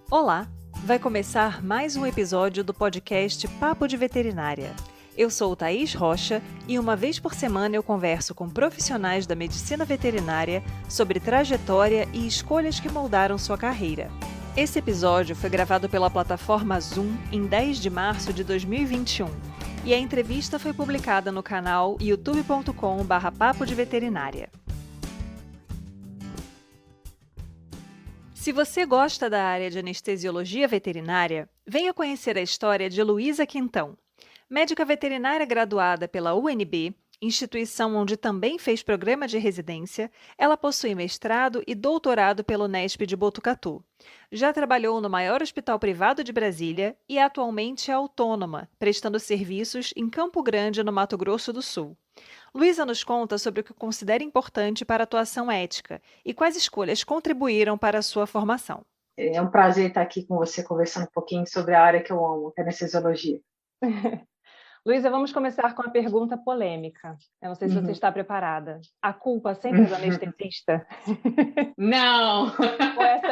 Olá! Vai começar mais um episódio do podcast Papo de Veterinária. Eu sou Thaís Rocha e uma vez por semana eu converso com profissionais da medicina veterinária sobre trajetória e escolhas que moldaram sua carreira. Esse episódio foi gravado pela plataforma Zoom em 10 de março de 2021 e a entrevista foi publicada no canal youtube.com/papo de veterinária. Se você gosta da área de anestesiologia veterinária, venha conhecer a história de Luísa Quintão. Médica veterinária graduada pela UNB, instituição onde também fez programa de residência, ela possui mestrado e doutorado pelo Unesp de Botucatu. Já trabalhou no maior hospital privado de Brasília e atualmente é autônoma, prestando serviços em Campo Grande, no Mato Grosso do Sul. Luísa nos conta sobre o que considera importante para a atuação ética e quais escolhas contribuíram para a sua formação. É um prazer estar aqui com você conversando um pouquinho sobre a área que eu amo, que é a anestesiologia. Luísa, vamos começar com a pergunta polêmica. Eu não sei se você está preparada. A culpa sempre é do anestesista? Não!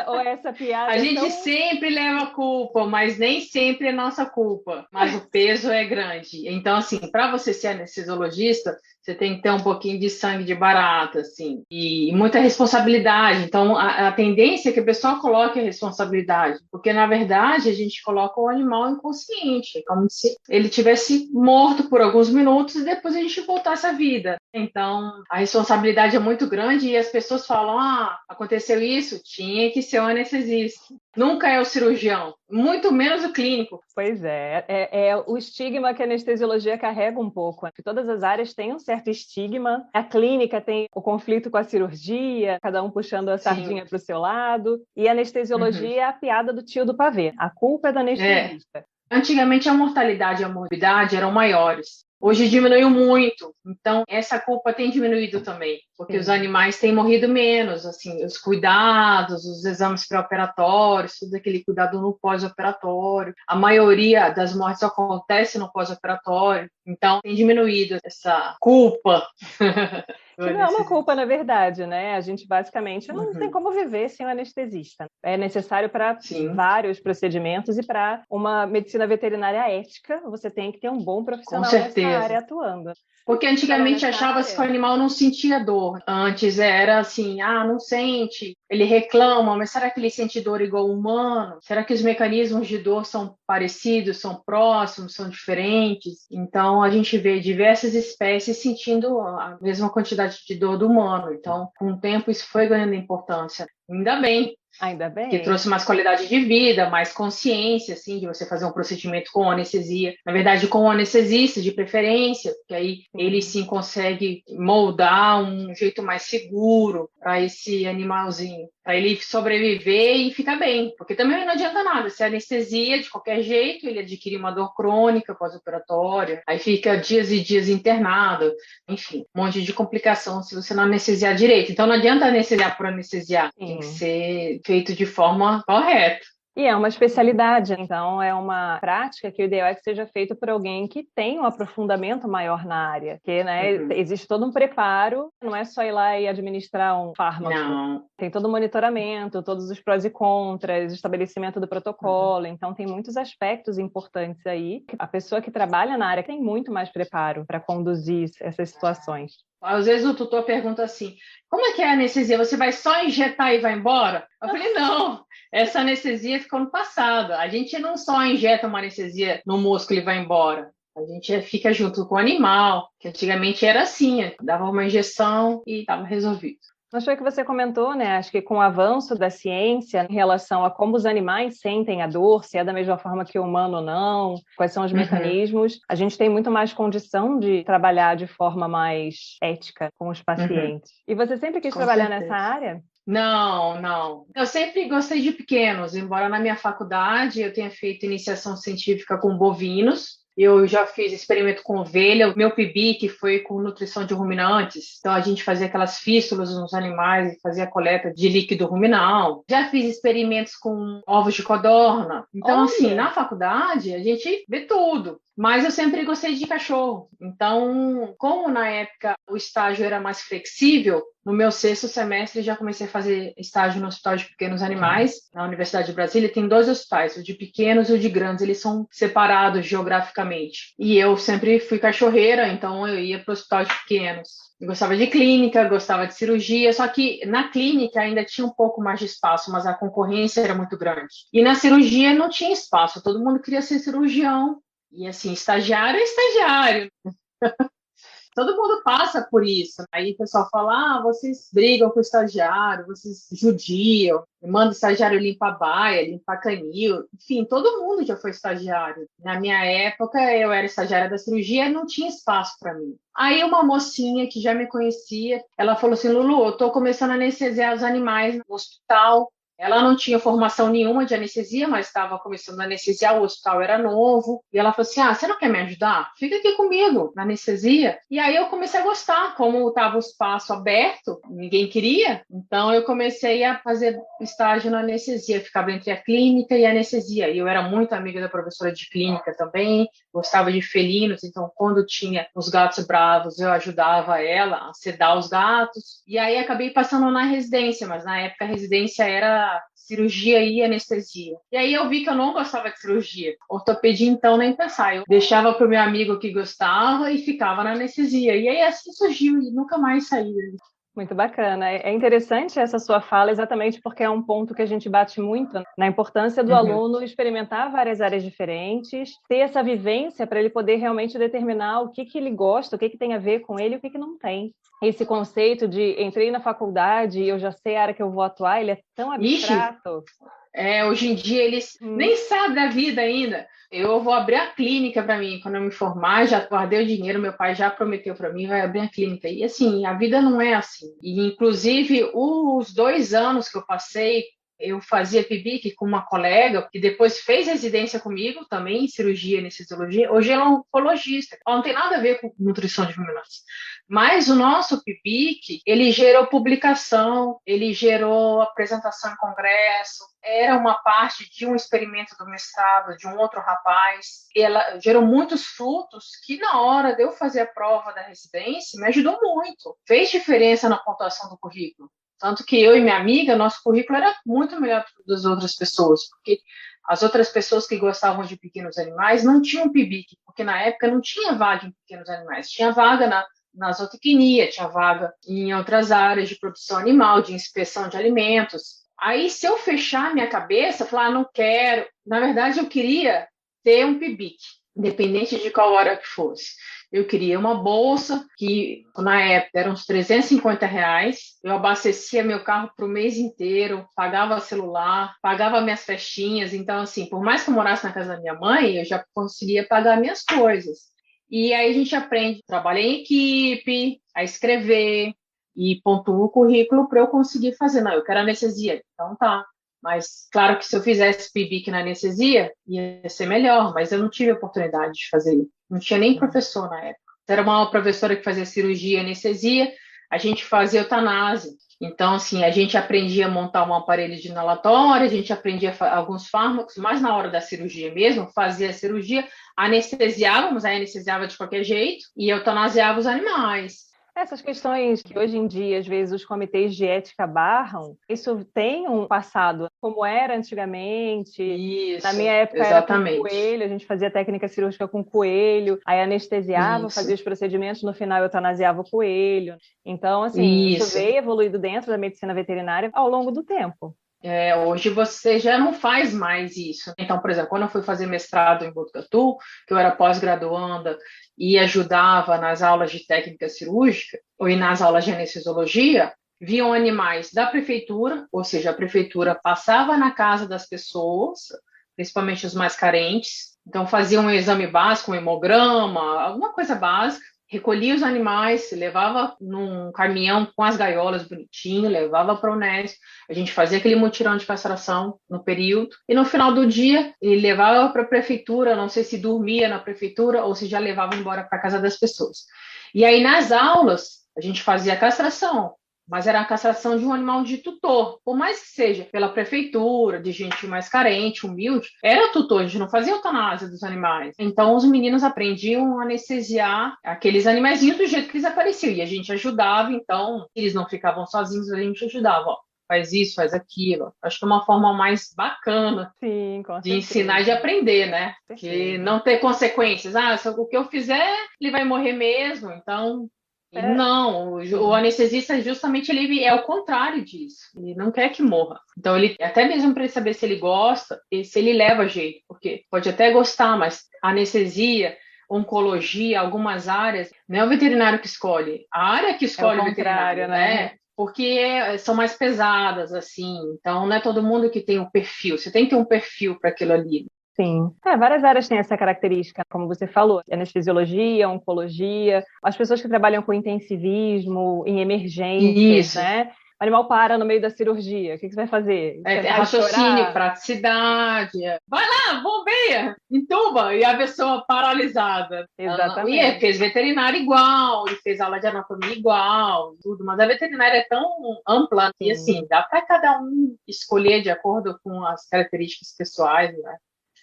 Ou essa piada A gente sempre leva a culpa, mas nem sempre é nossa culpa. Mas o peso é grande. Então, assim, para você ser anestesiologista, você tem que ter um pouquinho de sangue de barata, assim, e muita responsabilidade. Então, a tendência é que a pessoa coloque a responsabilidade, porque, na verdade, a gente coloca o animal inconsciente, como se ele tivesse morto por alguns minutos e depois a gente voltasse à vida. Então, a responsabilidade é muito grande e as pessoas falam, aconteceu isso, tinha que ser o anestesista. Nunca é o cirurgião, muito menos o clínico. Pois é o estigma que a anestesiologia carrega um pouco. Que todas as áreas têm um certo estigma. A clínica tem o conflito com a cirurgia, cada um puxando a sardinha para o seu lado. E a anestesiologia é a piada do tio do pavê. A culpa é do anestesista. Antigamente a mortalidade e a morbidade eram maiores. Hoje diminuiu muito, então essa culpa tem diminuído também, porque os animais têm morrido menos, assim, os cuidados, os exames pré-operatórios, tudo aquele cuidado no pós-operatório. A maioria das mortes acontece no pós-operatório, então tem diminuído essa culpa. Que não é uma culpa, na verdade, né? A gente basicamente não tem como viver sem um anestesista. É necessário para vários procedimentos e para uma medicina veterinária ética, você tem que ter um bom profissional nessa área atuando. Porque antigamente achava-se que o animal não sentia dor. Antes era assim, não sente, ele reclama, mas será que ele sente dor igual ao humano? Será que os mecanismos de dor são parecidos, são próximos, são diferentes? Então, a gente vê diversas espécies sentindo a mesma quantidade de dor do humano. Então, com o tempo, isso foi ganhando importância. Ainda bem. Que trouxe mais qualidade de vida, mais consciência, assim, de você fazer um procedimento com anestesia. Na verdade, com o anestesista, de preferência, porque aí ele sim consegue moldar um jeito mais seguro para esse animalzinho, para ele sobreviver e ficar bem. Porque também não adianta nada, se anestesia de qualquer jeito, ele adquire uma dor crônica pós-operatória, aí fica dias e dias internado, enfim, um monte de complicação se você não anestesiar direito. Então não adianta anestesiar por anestesiar, tem que ser feito de forma correta. E é uma especialidade, então é uma prática que o ideal é que seja feito por alguém que tem um aprofundamento maior na área, porque existe todo um preparo, não é só ir lá e administrar um fármaco. Não. Tem todo o monitoramento, todos os prós e contras, estabelecimento do protocolo, então tem muitos aspectos importantes aí. A pessoa que trabalha na área tem muito mais preparo para conduzir essas situações. Às vezes o tutor pergunta assim, como é que é a anestesia? Você vai só injetar e vai embora? Eu falei, não, essa anestesia ficou no passado. A gente não só injeta uma anestesia no músculo e vai embora. A gente fica junto com o animal, que antigamente era assim, dava uma injeção e estava resolvido. Mas foi o que você comentou, né? Acho que com o avanço da ciência em relação a como os animais sentem a dor, se é da mesma forma que o humano ou não, quais são os mecanismos, a gente tem muito mais condição de trabalhar de forma mais ética com os pacientes. E você sempre quis trabalhar nessa área? Não. Eu sempre gostei de pequenos, embora na minha faculdade eu tenha feito iniciação científica com bovinos, Eu já fiz experimento com ovelha. O meu PIBIC foi com nutrição de ruminantes. Então, a gente fazia aquelas fístulas nos animais e fazia a coleta de líquido ruminal. Já fiz experimentos com ovos de codorna. Então, assim, Olha! na faculdade, a gente vê tudo. Mas eu sempre gostei de cachorro. Então, como na época o estágio era mais flexível, no meu sexto semestre já comecei a fazer estágio no Hospital de Pequenos Animais, na Universidade de Brasília. Tem dois hospitais, o de pequenos e o de grandes. Eles são separados geograficamente. E eu sempre fui cachorreira, então eu ia para o Hospital de Pequenos. Eu gostava de clínica, gostava de cirurgia, só que na clínica ainda tinha um pouco mais de espaço, mas a concorrência era muito grande. E na cirurgia não tinha espaço, todo mundo queria ser cirurgião. E assim, estagiário é estagiário. Todo mundo passa por isso. Aí o pessoal fala, vocês brigam com o estagiário, vocês judiam, manda o estagiário limpar a baia, limpar canil. Enfim, todo mundo já foi estagiário. Na minha época, eu era estagiária da cirurgia e não tinha espaço para mim. Aí uma mocinha que já me conhecia, ela falou assim, Lulu, eu estou começando a anestesiar os animais no hospital. Ela não tinha formação nenhuma de anestesia, mas estava começando a anestesiar, o hospital era novo. E ela falou assim, você não quer me ajudar? Fica aqui comigo na anestesia. E aí eu comecei a gostar, como estava o espaço aberto, ninguém queria. Então eu comecei a fazer estágio na anestesia, ficava entre a clínica e a anestesia. E eu era muito amiga da professora de clínica também, gostava de felinos, então quando tinha os gatos bravos, eu ajudava ela a sedar os gatos. E aí acabei passando na residência, mas na época a residência era cirurgia e anestesia. E aí eu vi que eu não gostava de cirurgia. Ortopedia, então, nem pensar. Eu deixava para o meu amigo que gostava e ficava na anestesia. E aí assim surgiu e nunca mais saí. Muito bacana. É interessante essa sua fala, exatamente porque é um ponto que a gente bate muito na importância do aluno experimentar várias áreas diferentes, ter essa vivência para ele poder realmente determinar o que ele gosta, o que tem a ver com ele e o que não tem. Esse conceito de entrei na faculdade e eu já sei a área que eu vou atuar, ele é tão abstrato. Hoje em dia eles nem sabem da vida ainda. Eu vou abrir a clínica para mim, quando eu me formar, já guardei o dinheiro, meu pai já prometeu para mim, vai abrir a clínica. E assim, a vida não é assim. E inclusive, os 2 anos que eu passei, eu fazia PIBIC com uma colega, que depois fez residência comigo, também em cirurgia e anestesiologia. Hoje ela é oncologista. Ela não tem nada a ver com nutrição de ruminantes. Mas o nosso PIBIC, ele gerou publicação, ele gerou apresentação em congresso, era uma parte de um experimento do mestrado de um outro rapaz. Ela gerou muitos frutos que na hora de eu fazer a prova da residência me ajudou muito. Fez diferença na pontuação do currículo. Tanto que eu e minha amiga, nosso currículo era muito melhor do que das outras pessoas, porque as outras pessoas que gostavam de pequenos animais não tinham PIBIC, porque na época não tinha vaga em pequenos animais, tinha vaga na zootecnia, tinha vaga em outras áreas de produção animal, de inspeção de alimentos. Aí, se eu fechar minha cabeça, falar, não quero. Na verdade, eu queria ter um PIBIC, independente de qual hora que fosse. Eu queria uma bolsa que, na época, eram uns R$ 350. Eu abastecia meu carro para o mês inteiro, pagava celular, pagava minhas festinhas. Então, assim, por mais que eu morasse na casa da minha mãe, eu já conseguia pagar minhas coisas. E aí a gente aprende a trabalhar em equipe, a escrever e pontua o currículo para eu conseguir fazer. Não, eu quero anestesia. Então tá. Mas, claro que se eu fizesse PIBIC na anestesia, ia ser melhor, mas eu não tive oportunidade de fazer. Não tinha nem professor na época. Era uma professora que fazia cirurgia e anestesia, a gente fazia eutanásia. Então, assim, a gente aprendia a montar um aparelho de inalatório, a gente aprendia alguns fármacos, mas na hora da cirurgia mesmo, fazia a cirurgia, anestesiávamos, aí anestesiava de qualquer jeito, e eutanasiava os animais. Essas questões que hoje em dia, às vezes, os comitês de ética barram, isso tem um passado, como era antigamente. Isso, na minha época exatamente. Era com coelho, a gente fazia técnica cirúrgica com coelho, aí anestesiava, fazia os procedimentos, no final eutanasiava o coelho. Então, assim, isso veio evoluído dentro da medicina veterinária ao longo do tempo. Hoje você já não faz mais isso. Então, por exemplo, quando eu fui fazer mestrado em Botucatu, que eu era pós-graduanda e ajudava nas aulas de técnica cirúrgica ou nas aulas de anestesiologia, viam animais da prefeitura, ou seja, a prefeitura passava na casa das pessoas, principalmente os mais carentes, então fazia um exame básico, um hemograma, alguma coisa básica, recolhia os animais, levava num caminhão com as gaiolas bonitinho, levava para a Unesp, a gente fazia aquele mutirão de castração no período, e no final do dia ele levava para a prefeitura, não sei se dormia na prefeitura ou se já levava embora para a casa das pessoas. E aí nas aulas a gente fazia a castração, mas era a castração de um animal de tutor. Por mais que seja pela prefeitura, de gente mais carente, humilde, era tutor, a gente não fazia eutanásia dos animais. Então os meninos aprendiam a anestesiar aqueles animaizinhos do jeito que eles apareciam. E a gente ajudava, então eles não ficavam sozinhos, a gente ajudava, ó. Faz isso, faz aquilo. Acho que é uma forma mais bacana Sim, com de certeza. ensinar e de aprender, né? Que não ter consequências. Ah, o que eu fizer, ele vai morrer mesmo, então... Não, o anestesista justamente ele é o contrário disso. Ele não quer que morra. Então ele até mesmo para ele saber se ele gosta e se ele leva jeito, porque pode até gostar, mas anestesia, oncologia, algumas áreas, não é o veterinário que escolhe, a área que escolhe o veterinário, né? Porque são mais pesadas assim. Então não é todo mundo que tem um perfil. Você tem que ter um perfil para aquilo ali. Sim. Várias áreas têm essa característica, como você falou, anestesiologia, oncologia, as pessoas que trabalham com intensivismo, em emergências, né? O animal para no meio da cirurgia, o que você vai fazer? Raciocínio, praticidade. Vai lá, bombeia, entuba, e a pessoa paralisada. Exatamente. E ele fez veterinária igual, ele fez aula de anatomia igual, tudo, mas a veterinária é tão ampla que, assim, dá para cada um escolher de acordo com as características pessoais, né?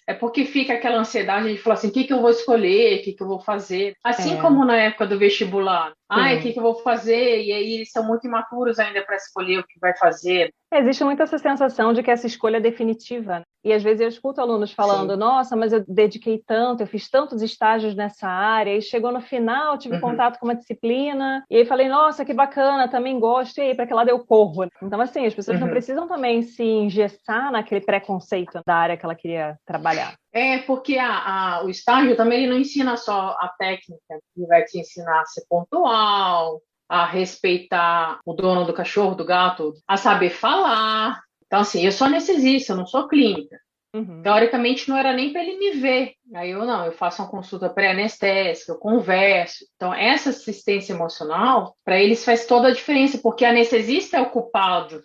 É porque fica aquela ansiedade de falar assim, o que eu vou escolher, o que eu vou fazer. Assim como na época do vestibular. O que eu vou fazer? E aí eles são muito imaturos ainda para escolher o que vai fazer. Existe muito essa sensação de que essa escolha é definitiva, né? E às vezes eu escuto alunos falando, nossa, mas eu dediquei tanto, eu fiz tantos estágios nessa área, e chegou no final, tive contato com uma disciplina, e aí falei, nossa, que bacana, também gosto, e aí, para que lado eu corro? Então, assim, as pessoas não precisam também se engessar naquele preconceito da área que ela queria trabalhar. Porque o estágio também ele não ensina só a técnica, ele vai te ensinar a ser pontual, a respeitar o dono do cachorro, do gato, a saber falar. Então, assim, eu sou anestesista, eu não sou clínica. Teoricamente, não era nem para ele me ver. Aí eu faço uma consulta pré-anestésica, eu converso. Então, essa assistência emocional, para eles faz toda a diferença, porque anestesista é o culpado.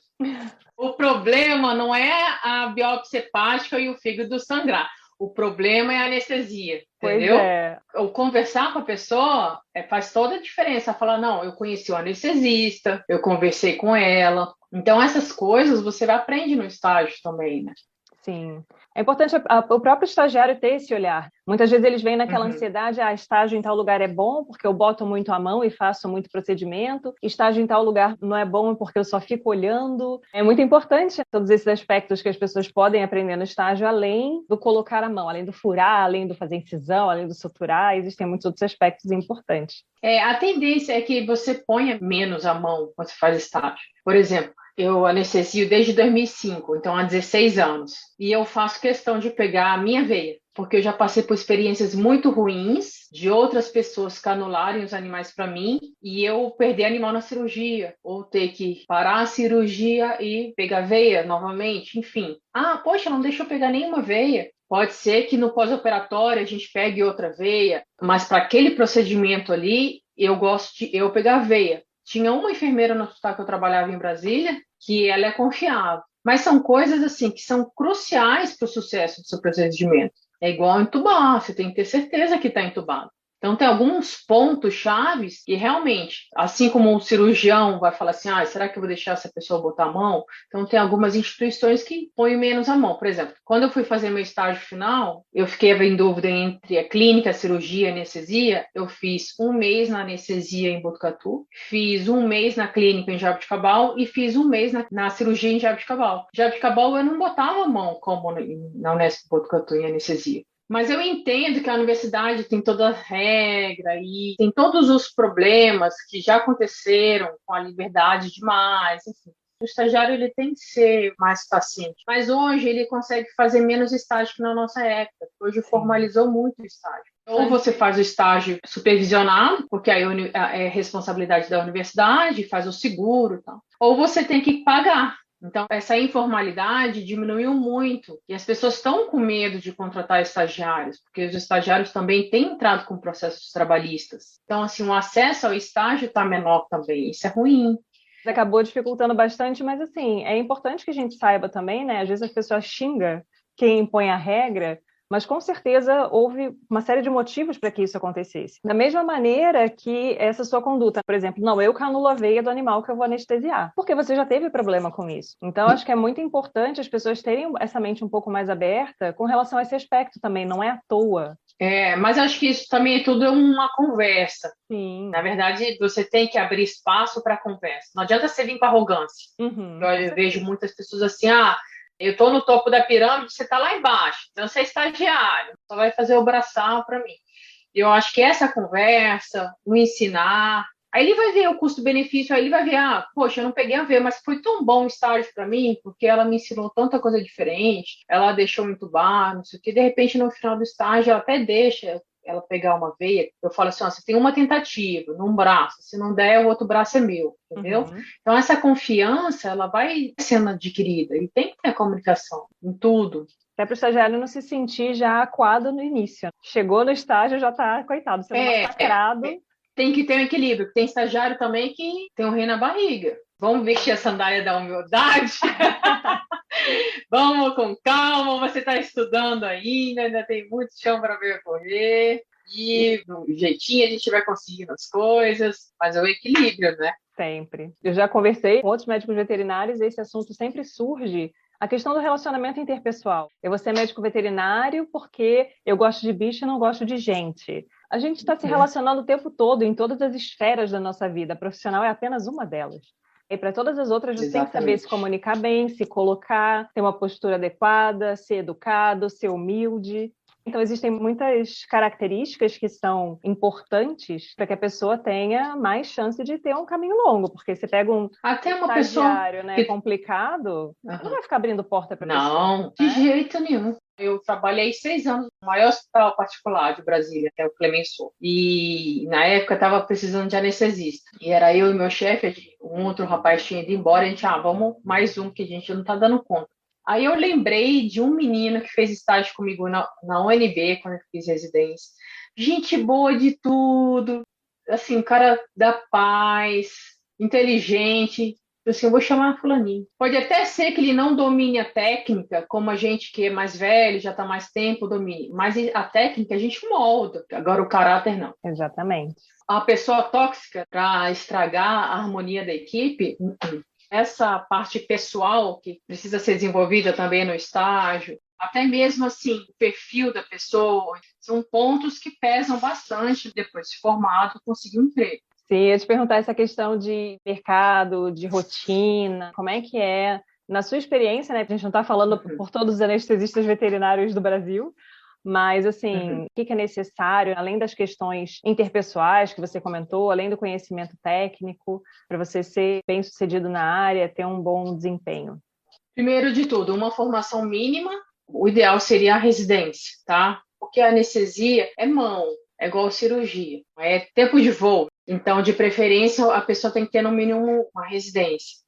O problema não é a biópsia hepática e o fígado sangrar. O problema é a anestesia, entendeu? O conversar com a pessoa faz toda a diferença. Falar, não, eu conheci o anestesista, eu conversei com ela. Então, essas coisas você aprende no estágio também, né? Sim. É importante o próprio estagiário ter esse olhar. Muitas vezes eles vêm naquela ansiedade, estágio em tal lugar é bom porque eu boto muito a mão e faço muito procedimento, estágio em tal lugar não é bom porque eu só fico olhando. É muito importante todos esses aspectos que as pessoas podem aprender no estágio, além do colocar a mão, além do furar, além do fazer incisão, além do suturar, existem muitos outros aspectos importantes. A tendência é que você ponha menos a mão quando você faz estágio. Por exemplo, eu anestesio desde 2005, então há 16 anos. E eu faço questão de pegar a minha veia, porque eu já passei por experiências muito ruins de outras pessoas canularem os animais para mim e eu perder animal na cirurgia, ou ter que parar a cirurgia e pegar veia novamente, enfim. Poxa, não deixa eu pegar nenhuma veia. Pode ser que no pós-operatório a gente pegue outra veia, mas para aquele procedimento ali, eu gosto de eu pegar veia. Tinha uma enfermeira no hospital que eu trabalhava em Brasília, que ela é confiável. Mas são coisas assim que são cruciais para o sucesso do seu procedimento. É igual entubar, você tem que ter certeza que está entubado. Então, tem alguns pontos chaves que realmente, assim como o cirurgião vai falar assim, será que eu vou deixar essa pessoa botar a mão? Então, tem algumas instituições que põem menos a mão. Por exemplo, quando eu fui fazer meu estágio final, eu fiquei em dúvida entre a clínica, a cirurgia e a anestesia. Eu fiz 1 mês na anestesia em Botucatu, fiz 1 mês na clínica em Jaboticabal e fiz 1 mês na cirurgia em Jaboticabal. Jaboticabal eu não botava a mão como na Unesp Botucatu em anestesia. Mas eu entendo que a universidade tem toda a regra e tem todos os problemas que já aconteceram com a liberdade demais, enfim. O estagiário ele tem que ser mais paciente. Mas hoje ele consegue fazer menos estágio que na nossa época. Hoje formalizou muito o estágio. Ou você faz o estágio supervisionado, porque aí é responsabilidade da universidade, faz o seguro e tal. Ou você tem que pagar. Então, essa informalidade diminuiu muito e as pessoas estão com medo de contratar estagiários, porque os estagiários também têm entrado com processos trabalhistas. Então, assim, o acesso ao estágio está menor também. Isso é ruim. Acabou dificultando bastante, mas assim, é importante que a gente saiba também, né? Às vezes as pessoas xingam quem impõe a regra, mas com certeza houve uma série de motivos para que isso acontecesse. Da mesma maneira que essa sua conduta, por exemplo, não, eu canulo a veia do animal que eu vou anestesiar, porque você já teve problema com isso. Então, acho que é muito importante as pessoas terem essa mente um pouco mais aberta com relação a esse aspecto também, não é à toa. Mas acho que isso também é tudo uma conversa. Sim. Na verdade, você tem que abrir espaço para conversa. Não adianta você vir com arrogância. Eu vejo muitas pessoas assim, eu estou no topo da pirâmide, você está lá embaixo, então você é estagiário, só vai fazer o braçal para mim. Eu acho que essa conversa, o ensinar, aí ele vai ver o custo-benefício, aí ele vai ver, poxa, eu não peguei a ver, mas foi tão bom o estágio para mim, porque ela me ensinou tanta coisa diferente, ela deixou me entubar, não sei o que, de repente no final do estágio ela até deixa ela pegar uma veia, eu falo assim, você tem uma tentativa num braço, se não der, o outro braço é meu, entendeu? Então essa confiança, ela vai sendo adquirida e tem que ter a comunicação em tudo. Até para o estagiário não se sentir já acuado no início. Chegou no estágio, já está, coitado, sendo massacrado. Tem que ter um equilíbrio. Tem estagiário também que tem um rei na barriga. Vamos vestir a sandália da humildade? Vamos com calma, você está estudando ainda tem muito chão para percorrer. E do jeitinho a gente vai conseguindo as coisas, mas é o equilíbrio, né? Sempre. Eu já conversei com outros médicos veterinários e esse assunto sempre surge. A questão do relacionamento interpessoal. Eu vou ser médico veterinário porque eu gosto de bicho e não gosto de gente. A gente está se relacionando o tempo todo, em todas as esferas da nossa vida. A profissional é apenas uma delas. E para todas as outras, você tem que saber se comunicar bem, se colocar, ter uma postura adequada, ser educado, ser humilde. Então, existem muitas características que são importantes para que a pessoa tenha mais chance de ter um caminho longo, porque você pega um estagiário, né, complicado, não vai ficar abrindo porta para pessoa. Não, de jeito nenhum. Eu trabalhei 6 anos no maior hospital particular de Brasília, que é o Clemenceau. E na época estava precisando de anestesista. E era eu e meu chefe, um outro rapaz tinha ido embora, a gente, vamos mais um, que a gente não está dando conta. Aí eu lembrei de um menino que fez estágio comigo na UNB, quando eu fiz residência. Gente boa de tudo, assim, cara da paz, inteligente. Assim, eu vou chamar fulaninho. Pode até ser que ele não domine a técnica, como a gente que é mais velho, já está mais tempo, domine. Mas a técnica a gente molda. Agora o caráter não. Exatamente. A pessoa tóxica para estragar a harmonia da equipe, essa parte pessoal que precisa ser desenvolvida também no estágio, até mesmo assim, o perfil da pessoa, são pontos que pesam bastante depois de formado, conseguir um emprego. Sim, eu ia te perguntar essa questão de mercado, de rotina, como é que é, na sua experiência, né? A gente não está falando por todos os anestesistas veterinários do Brasil, mas, assim, o que é necessário, além das questões interpessoais que você comentou, além do conhecimento técnico, para você ser bem-sucedido na área, ter um bom desempenho? Primeiro de tudo, uma formação mínima, o ideal seria a residência, tá? Porque a anestesia é mão, é igual cirurgia, é tempo de voo. Então, de preferência, a pessoa tem que ter no mínimo uma residência.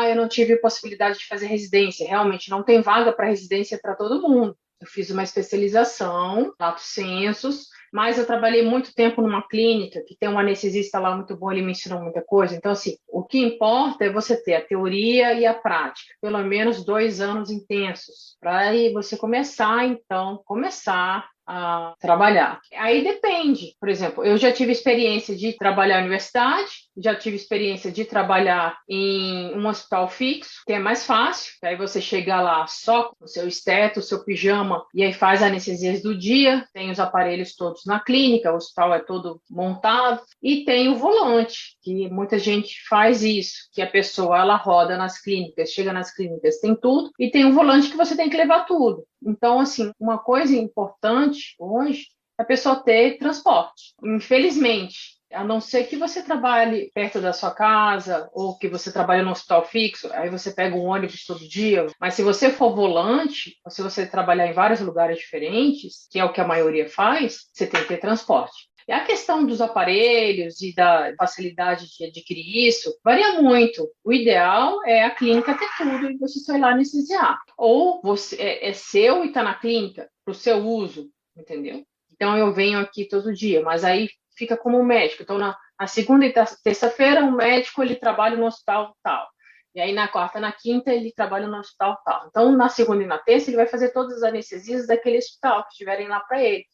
Eu não tive possibilidade de fazer residência. Realmente, não tem vaga para residência para todo mundo. Eu fiz uma especialização, lato sensus, mas eu trabalhei muito tempo numa clínica que tem um anestesista lá muito bom, ele me ensinou muita coisa. Então, assim, o que importa é você ter a teoria e a prática, pelo menos 2 anos intensos, para aí você começar a trabalhar. Aí depende. Por exemplo, eu já tive experiência de trabalhar na universidade, já tive experiência de trabalhar em um hospital fixo, que é mais fácil. Aí você chega lá só com o seu esteto, o seu pijama, e aí faz anestesias do dia, tem os aparelhos todos na clínica, o hospital é todo montado, e tem o volante, que muita gente faz isso, que a pessoa ela roda nas clínicas, chega nas clínicas, tem tudo, e tem um volante que você tem que levar tudo. Então, assim, uma coisa importante hoje é a pessoa ter transporte. Infelizmente, a não ser que você trabalhe perto da sua casa ou que você trabalhe no hospital fixo, aí você pega um ônibus todo dia. Mas se você for volante, ou se você trabalhar em vários lugares diferentes, que é o que a maioria faz, você tem que ter transporte. E a questão dos aparelhos e da facilidade de adquirir isso varia muito. O ideal é a clínica ter tudo e você só ir lá anestesiar. Ou você é seu e está na clínica para o seu uso, entendeu? Então eu venho aqui todo dia, mas aí fica como médico. Então na segunda e terça-feira o médico ele trabalha no hospital tal. E aí na quarta, na quinta ele trabalha no hospital tal. Então na segunda e na terça ele vai fazer todas as anestesias daquele hospital que estiverem lá para ele.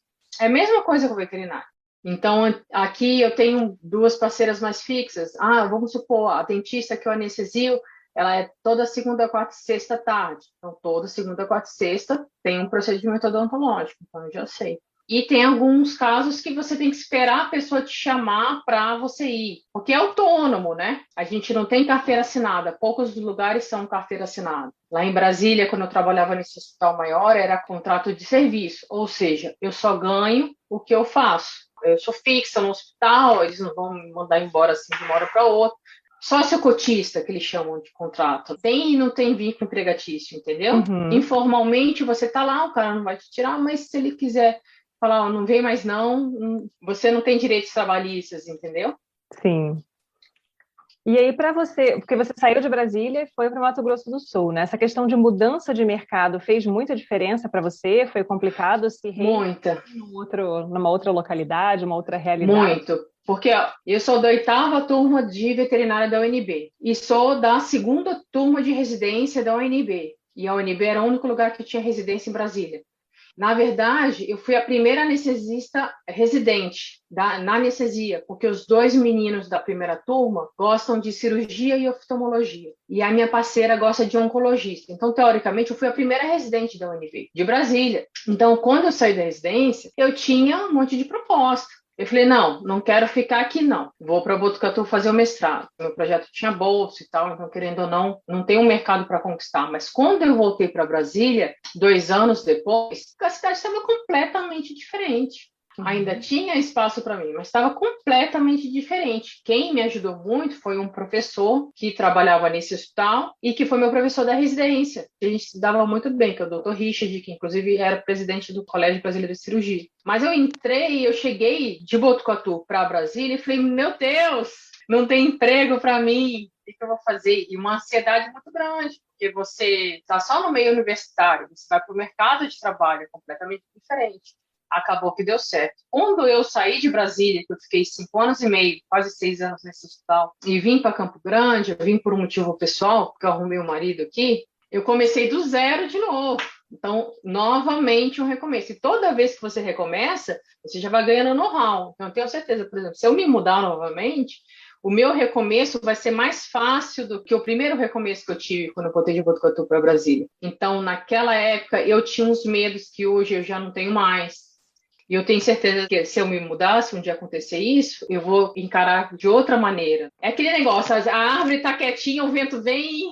É a mesma coisa com o veterinário. Então, aqui eu tenho duas parceiras mais fixas. Vamos supor, a dentista que eu anestesio, ela é toda segunda, quarta e sexta tarde. Então, toda segunda, quarta e sexta tem um procedimento odontológico. Então, eu já sei. E tem alguns casos que você tem que esperar a pessoa te chamar para você ir, porque é autônomo, né? A gente não tem carteira assinada, poucos lugares são carteira assinada. Lá em Brasília, quando eu trabalhava nesse hospital maior, era contrato de serviço, ou seja, eu só ganho o que eu faço. Eu sou fixa no hospital, eles não vão me mandar embora assim de uma hora para outra. Sócio cotista, que eles chamam de contrato. Tem e não tem vínculo empregatício, entendeu? Informalmente, você está lá, o cara não vai te tirar, mas se ele quiser falar, não vem mais não, você não tem direitos trabalhistas, entendeu? Sim. E aí, para você, porque você saiu de Brasília e foi para o Mato Grosso do Sul, né? Essa questão de mudança de mercado fez muita diferença para você? Foi complicado se Muita. Numa outra localidade, uma outra realidade? Muito. Porque eu sou da 8ª turma de veterinária da UNB e sou da 2ª turma de residência da UNB. E a UNB era o único lugar que tinha residência em Brasília. Na verdade, eu fui a primeira anestesista residente na anestesia, porque os 2 meninos da primeira turma gostam de cirurgia e oftalmologia. E a minha parceira gosta de oncologista. Então, teoricamente, eu fui a primeira residente da UNB, de Brasília. Então, quando eu saí da residência, eu tinha um monte de proposta. Eu falei, não quero ficar aqui, não. Vou para Botucatu fazer o mestrado. Meu projeto tinha bolsa e tal, então, querendo ou não tem um mercado para conquistar. Mas quando eu voltei para Brasília, 2 anos depois, a cidade estava completamente diferente. Ainda tinha espaço para mim, mas estava completamente diferente. Quem me ajudou muito foi um professor que trabalhava nesse hospital e que foi meu professor da residência. A gente estudava muito bem, que é o Dr. Richard, que inclusive era presidente do Colégio Brasileiro de Cirurgia. Mas eu cheguei de Botucatu para Brasília e falei, meu Deus, não tem emprego para mim. O que eu vou fazer? E uma ansiedade muito grande, porque você está só no meio universitário, você vai para o mercado de trabalho, é completamente diferente. Acabou que deu certo. Quando eu saí de Brasília, que eu fiquei 5 anos e meio, quase 6 anos nesse hospital, e vim para Campo Grande, eu vim por um motivo pessoal, porque eu arrumei um marido aqui, eu comecei do zero de novo. Então, novamente um recomeço. E toda vez que você recomeça, você já vai ganhando know-how. Então, eu tenho certeza, por exemplo, se eu me mudar novamente, o meu recomeço vai ser mais fácil do que o primeiro recomeço que eu tive quando eu voltei de Botucatu para Brasília. Então, naquela época, eu tinha uns medos que hoje eu já não tenho mais. E eu tenho certeza que se eu me mudar, se um dia acontecer isso, eu vou encarar de outra maneira. É aquele negócio, a árvore está quietinha, o vento vem.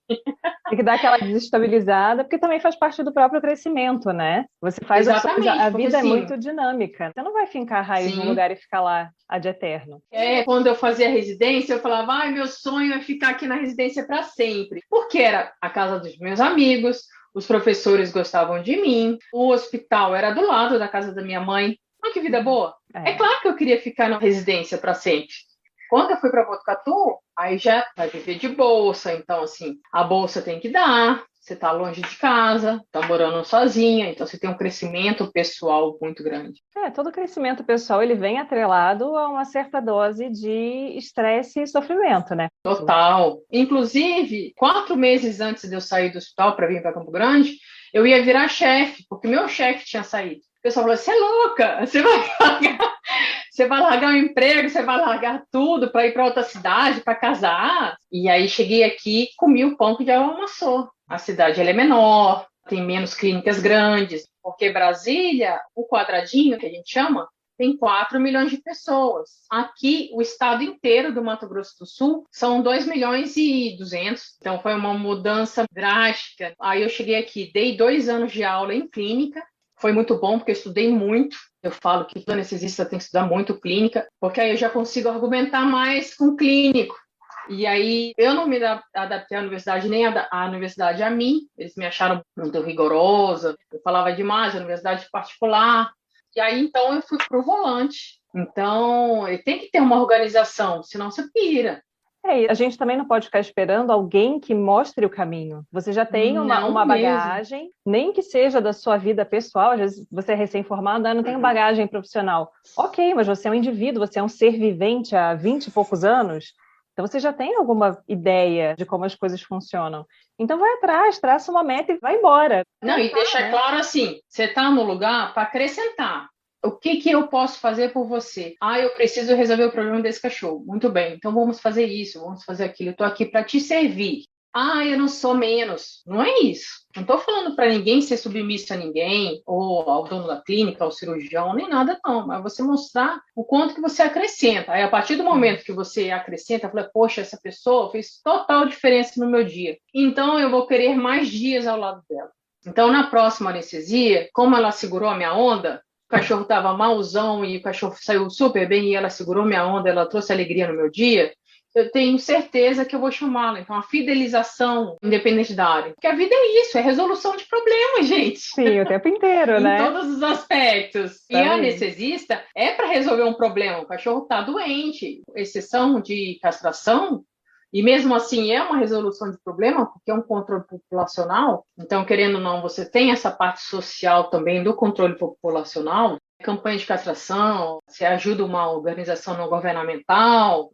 Tem que dar aquela desestabilizada, porque também faz parte do próprio crescimento, né? Você faz Exatamente, a vida é assim, muito dinâmica. Você não vai fincar a raiz num lugar e ficar lá ad eterno. Quando eu fazia residência, eu falava, meu sonho é ficar aqui na residência para sempre. Porque era a casa dos meus amigos, os professores gostavam de mim, o hospital era do lado da casa da minha mãe. Olha que vida boa. É claro que eu queria ficar na residência para sempre. Quando eu fui para Botucatu, aí já vai viver de bolsa. Então, assim, a bolsa tem que dar. Você está longe de casa, está morando sozinha, então você tem um crescimento pessoal muito grande. Todo crescimento pessoal ele vem atrelado a uma certa dose de estresse e sofrimento, né? Total. Inclusive, 4 meses antes de eu sair do hospital para vir para Campo Grande, eu ia virar chefe, porque meu chefe tinha saído. O pessoal falou, você é louca, você vai largar o emprego, você vai largar tudo para ir para outra cidade, para casar. E aí cheguei aqui, comi o pão que já amassou. A cidade ela é menor, tem menos clínicas grandes, porque Brasília, o quadradinho que a gente chama, tem 4 milhões de pessoas. Aqui, o estado inteiro do Mato Grosso do Sul são 2 milhões e 200. Então, foi uma mudança drástica. Aí eu cheguei aqui, dei 2 anos de aula em clínica. Foi muito bom, porque eu estudei muito. Eu falo que todo anestesista tem que estudar muito clínica, porque aí eu já consigo argumentar mais com o clínico. E aí, eu não me adaptei à universidade, nem a universidade a mim. Eles me acharam muito rigorosa. Eu falava demais, a universidade particular. E aí, então, eu fui para o volante. Então, tem que ter uma organização, senão você pira. E a gente também não pode ficar esperando alguém que mostre o caminho. Você já tem uma Não mesmo. bagagem, nem que seja da sua vida pessoal, às vezes você é recém-formado, não tem bagagem profissional. Ok, mas você é um indivíduo, você é um ser vivente há 20 e poucos anos, então você já tem alguma ideia de como as coisas funcionam. Então vai atrás, traça uma meta e vai embora. Não, e deixa claro assim, você está no lugar para acrescentar. O que que eu posso fazer por você? Ah, eu preciso resolver o problema desse cachorro. Muito bem, então vamos fazer isso, vamos fazer aquilo. Eu estou aqui para te servir. Ah, eu não sou menos. Não é isso. Não estou falando para ninguém ser submisso a ninguém, ou ao dono da clínica, ao cirurgião, nem nada, não. Mas você mostrar o quanto que você acrescenta. Aí, a partir do momento que você acrescenta, fala, poxa, essa pessoa fez total diferença no meu dia. Então, eu vou querer mais dias ao lado dela. Então, na próxima anestesia, como ela segurou a minha onda, o cachorro estava malzão e o cachorro saiu super bem e ela segurou minha onda, ela trouxe alegria no meu dia, eu tenho certeza que eu vou chamá-la. Então, a fidelização, independente da área. Porque a vida é isso, é resolução de problemas, gente. Sim, o tempo inteiro, né? Em todos os aspectos. E a anestesista é para resolver um problema. O cachorro está doente. Exceção de castração, e mesmo assim é uma resolução de problema, porque é um controle populacional. Então, querendo ou não, você tem essa parte social também do controle populacional, campanha de castração, você ajuda uma organização não governamental,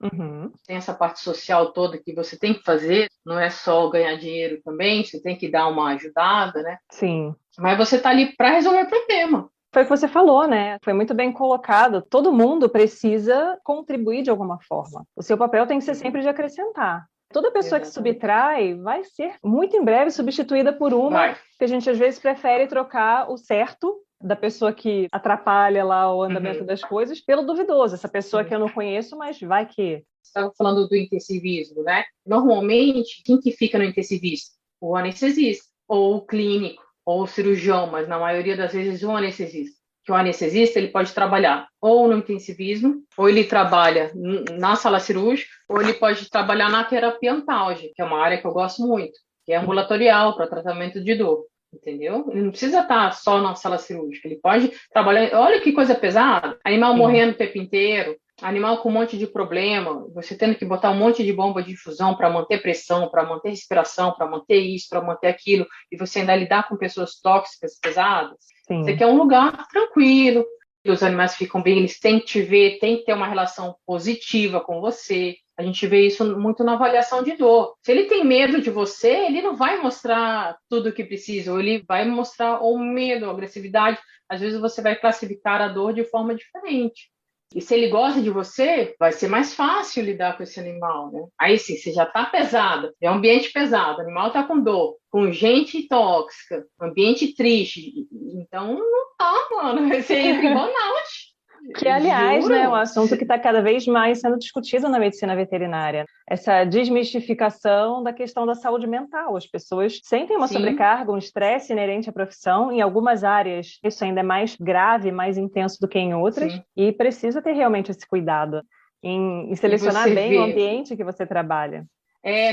tem essa parte social toda que você tem que fazer, não é só ganhar dinheiro também, você tem que dar uma ajudada, né? Sim. Mas você está ali para resolver o problema. Foi o que você falou, né? Foi muito bem colocado. Todo mundo precisa contribuir de alguma forma. O seu papel tem que ser sempre de acrescentar. Toda pessoa que subtrai vai ser, muito em breve, substituída por uma que a gente, às vezes, prefere trocar o certo da pessoa que atrapalha lá o andamento das coisas pelo duvidoso. Essa pessoa que eu não conheço, mas vai que... Você estava falando do intensivismo, né? Normalmente, quem que fica no intensivista? O anestesista, ou o clínico, ou o cirurgião, mas na maioria das vezes o anestesista. Que o anestesista ele pode trabalhar ou no intensivismo, ou ele trabalha na sala cirúrgica, ou ele pode trabalhar na terapia antálgica, que é uma área que eu gosto muito, que é ambulatorial para tratamento de dor. Entendeu? Ele não precisa estar só na sala cirúrgica, ele pode trabalhar. Olha que coisa pesada, animal morrendo o tempo inteiro, animal com um monte de problema, você tendo que botar um monte de bomba de infusão para manter pressão, para manter respiração, para manter isso, para manter aquilo, e você ainda lidar com pessoas tóxicas, pesadas. Sim. Você quer um lugar tranquilo, os animais ficam bem, eles têm que te ver, têm que ter uma relação positiva com você. A gente vê isso muito na avaliação de dor. Se ele tem medo de você, ele não vai mostrar tudo o que precisa, ou ele vai mostrar o medo, a agressividade. Às vezes você vai classificar a dor de forma diferente. E se ele gosta de você, vai ser mais fácil lidar com esse animal, né? Aí sim, você já tá pesado, é um ambiente pesado, o animal tá com dor, com gente tóxica, ambiente triste. Então não tá, mano, vai ser entre burnout. Que, aliás, né, é um assunto que está cada vez mais sendo discutido na medicina veterinária. Essa desmistificação da questão da saúde mental. As pessoas sentem uma sobrecarga, um estresse inerente à profissão. Em algumas áreas, isso ainda é mais grave, mais intenso do que em outras. E precisa ter realmente esse cuidado em selecionar bem o ambiente que você trabalha.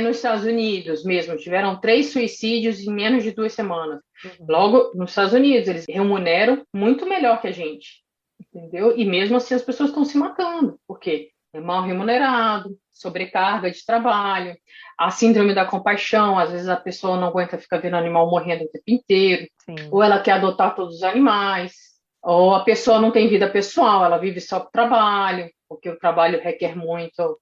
Nos Estados Unidos mesmo, tiveram 3 suicídios em menos de 2 semanas. Logo, nos Estados Unidos, eles remuneram muito melhor que a gente. Entendeu? E mesmo assim as pessoas estão se matando, porque é mal remunerado, sobrecarga de trabalho, a síndrome da compaixão, às vezes a pessoa não aguenta ficar vendo o animal morrendo o tempo inteiro, ou ela quer adotar todos os animais, ou a pessoa não tem vida pessoal, ela vive só para o trabalho, porque o trabalho requer muito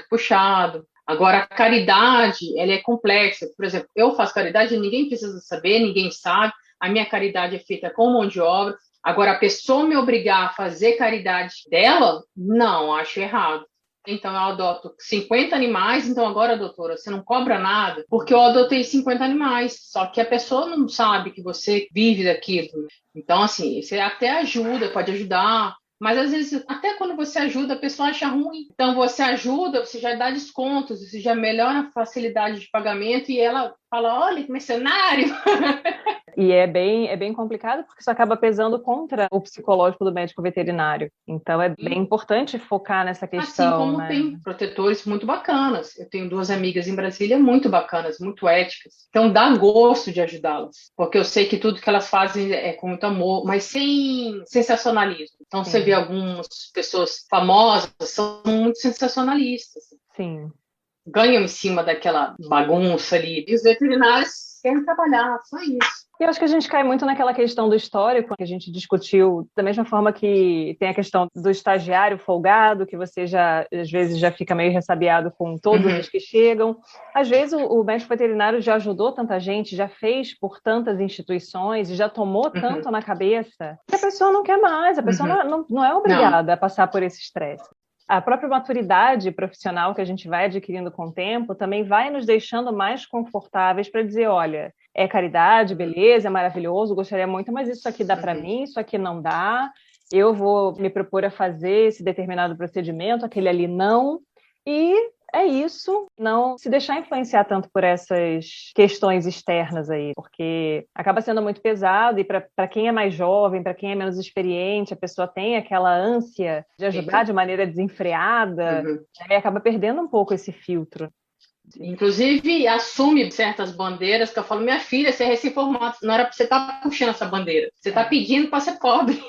puxado. Agora, a caridade, ela é complexa. Por exemplo, eu faço caridade e ninguém precisa saber, ninguém sabe, a minha caridade é feita com mão de obra. Agora, a pessoa me obrigar a fazer caridade dela, não, acho errado. Então, eu adoto 50 animais, então agora, doutora, você não cobra nada, porque eu adotei 50 animais, só que a pessoa não sabe que você vive daquilo. Então, assim, você até ajuda, pode ajudar, mas às vezes, até quando você ajuda, a pessoa acha ruim. Então, você ajuda, você já dá descontos, você já melhora a facilidade de pagamento e ela Fala, olha que mercenário. E é bem complicado porque isso acaba pesando contra o psicológico do médico veterinário. Então é bem importante focar nessa questão. Assim como né? tem protetores muito bacanas. Eu tenho 2 amigas em Brasília muito bacanas, muito éticas. Então dá gosto de ajudá-las. Porque eu sei que tudo que elas fazem é com muito amor, mas sem sensacionalismo. Então Sim. você vê algumas pessoas famosas, são muito sensacionalistas. Sim. Ganham em cima daquela bagunça ali. E os veterinários querem trabalhar, só isso. Eu acho que a gente cai muito naquela questão do histórico que a gente discutiu, da mesma forma que tem a questão do estagiário folgado, que você já, às vezes, já fica meio ressabiado com todos os que chegam. Às vezes, o médico veterinário já ajudou tanta gente, já fez por tantas instituições e já tomou tanto na cabeça que a pessoa não quer mais, a pessoa não é obrigada a passar por esse estresse. A própria maturidade profissional que a gente vai adquirindo com o tempo também vai nos deixando mais confortáveis para dizer, olha, é caridade, beleza, é maravilhoso, gostaria muito, mas isso aqui dá para mim, isso aqui não dá, eu vou me propor a fazer esse determinado procedimento, aquele ali não, e é isso, não se deixar influenciar tanto por essas questões externas aí, porque acaba sendo muito pesado e para quem é mais jovem, para quem é menos experiente, a pessoa tem aquela ânsia de ajudar de maneira desenfreada e acaba perdendo um pouco esse filtro. Inclusive, assume certas bandeiras que eu falo, minha filha, você é recém-formada, não era para você estar puxando essa bandeira, você está pedindo para ser pobre.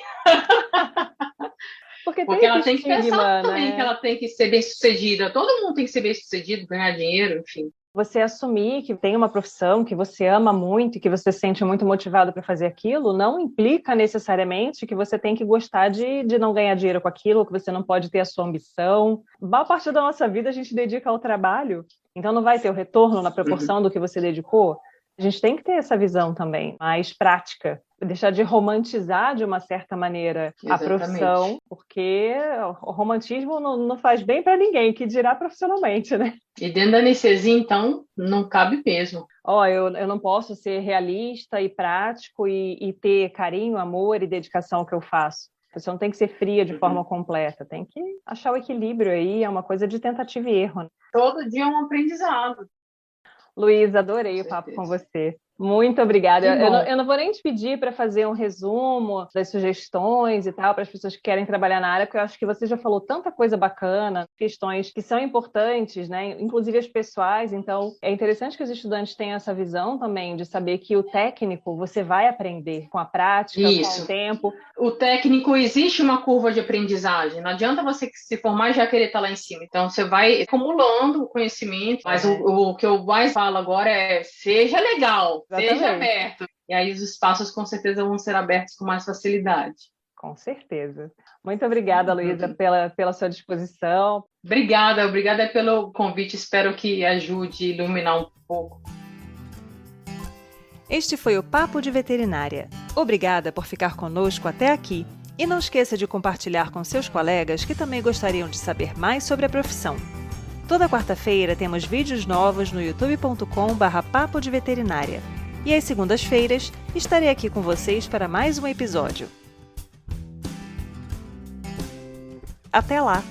Porque ela tem que pensar também que ela tem que ser bem-sucedida. Todo mundo tem que ser bem-sucedido, ganhar dinheiro, enfim. Você assumir que tem uma profissão que você ama muito e que você se sente muito motivado para fazer aquilo, não implica necessariamente que você tem que gostar de não ganhar dinheiro com aquilo, que você não pode ter a sua ambição. Boa parte da nossa vida a gente dedica ao trabalho, então não vai ter o retorno na proporção do que você dedicou. A gente tem que ter essa visão também, mais prática. Deixar de romantizar, de uma certa maneira, a profissão, porque o romantismo não faz bem para ninguém, que dirá profissionalmente, né? E dentro da anestesia, então, não cabe mesmo. Eu não posso ser realista e prático e ter carinho, amor e dedicação ao que eu faço. A pessoa não tem que ser fria de forma completa, tem que achar o equilíbrio aí, é uma coisa de tentativa e erro. Né? Todo dia é um aprendizado. Luísa, adorei o papo com você. Muito obrigada. Eu não vou nem te pedir para fazer um resumo das sugestões e tal, para as pessoas que querem trabalhar na área, porque eu acho que você já falou tanta coisa bacana, questões que são importantes, né? Inclusive as pessoais. Então, é interessante que os estudantes tenham essa visão também de saber que o técnico você vai aprender com a prática, com o tempo. O técnico, existe uma curva de aprendizagem. Não adianta você se formar e já querer estar lá em cima. Então, você vai acumulando o conhecimento. Mas o que eu mais falo agora é seja legal. Exatamente. Seja aberto. E aí os espaços com certeza vão ser abertos com mais facilidade. Com certeza. Muito obrigada, Luísa, pela sua disposição. Obrigada pelo convite. Espero que ajude a iluminar um pouco. Este foi o Papo de Veterinária. Obrigada por ficar conosco até aqui. E não esqueça de compartilhar com seus colegas que também gostariam de saber mais sobre a profissão. Toda quarta-feira temos vídeos novos no youtube.com/papo de veterinária. E às segundas-feiras estarei aqui com vocês para mais um episódio. Até lá!